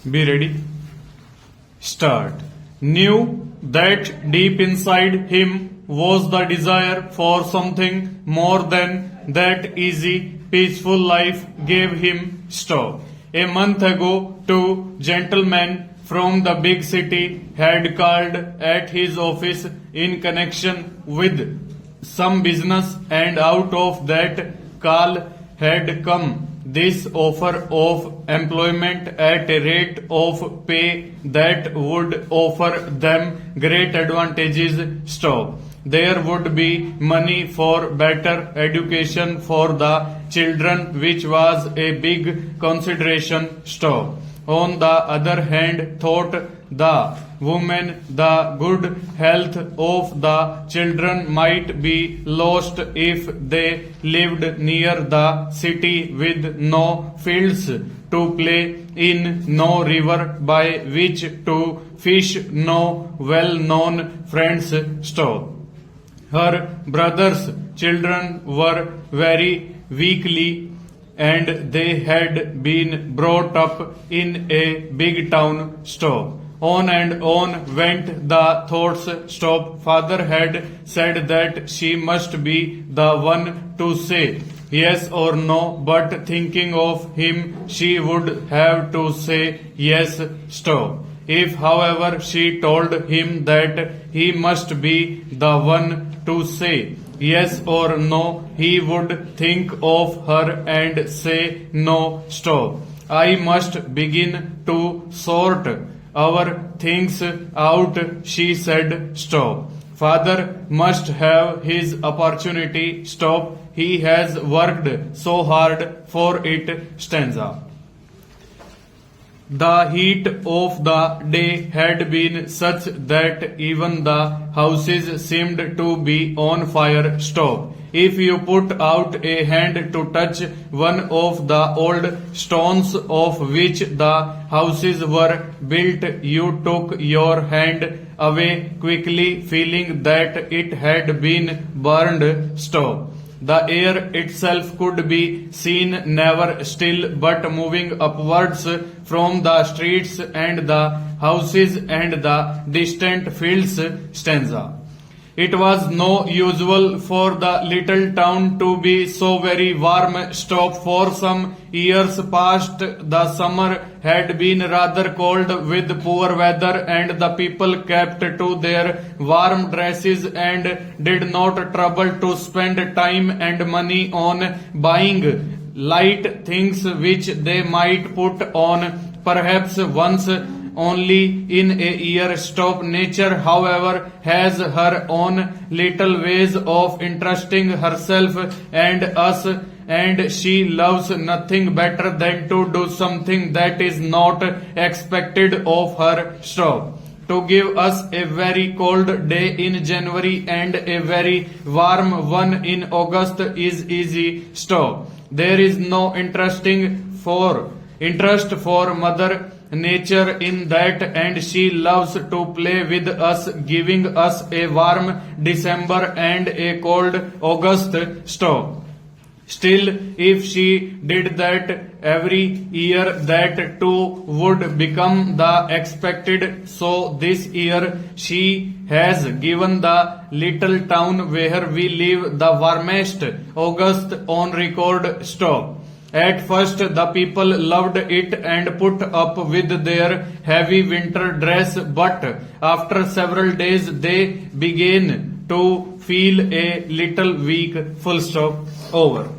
Be ready. Start. Knew that deep inside him was the desire for something more than that easy, peaceful life gave him. Stop. A month ago, two gentlemen from the big city had called at his office in connection with some business, and out of that call had come this offer of employment at a rate of pay that would offer them great advantages. Stop. There would be money for better education for the children, which was a big consideration. Stop. On the other hand, thought the woman, the good health of the children might be lost if they lived near the city with no fields to play in, no river by which to fish, no well-known friends. Stop. Her brother's children were very weakly, and they had been brought up in a big town. Stop. On and on went the thoughts. Stop. Father had said that she must be the one to say yes or no, but thinking of him, she would have to say yes. Stop. If, however, she told him that he must be the one to say yes or no, he would think of her and say no. Stop. I must begin to sort our things out, she said. Stop. Father must have his opportunity. Stop. He has worked so hard for it. Stanza. The heat of the day had been such that even the houses seemed to be on fire. Stop. If you put out a hand to touch one of the old stones of which the houses were built, you took your hand away quickly, feeling that it had been burned. Stop. The air itself could be seen never still, but moving upwards from the streets and the houses and the distant fields. Stanza. It was no usual for the little town to be so very warm. Stop. For some years past, the summer had been rather cold with poor weather, and the people kept to their warm dresses and did not trouble to spend time and money on buying light things which they might put on perhaps once only in a year. Stop. Nature, however, has her own little ways of interesting herself and us, and she loves nothing better than to do something that is not expected of her. Stop. To give us a very cold day in January and a very warm one in August is easy. Stop. There is no interest for Mother Nature in that, and she loves to play with us, giving us a warm December and a cold August. Stop. Still, if she did that every year, that too would become the expected. So this year she has given the little town where we live the warmest August on record. Stop. At first the people loved it and put up with their heavy winter dress, but after several days they began to feel a little weak. Full stop. Over.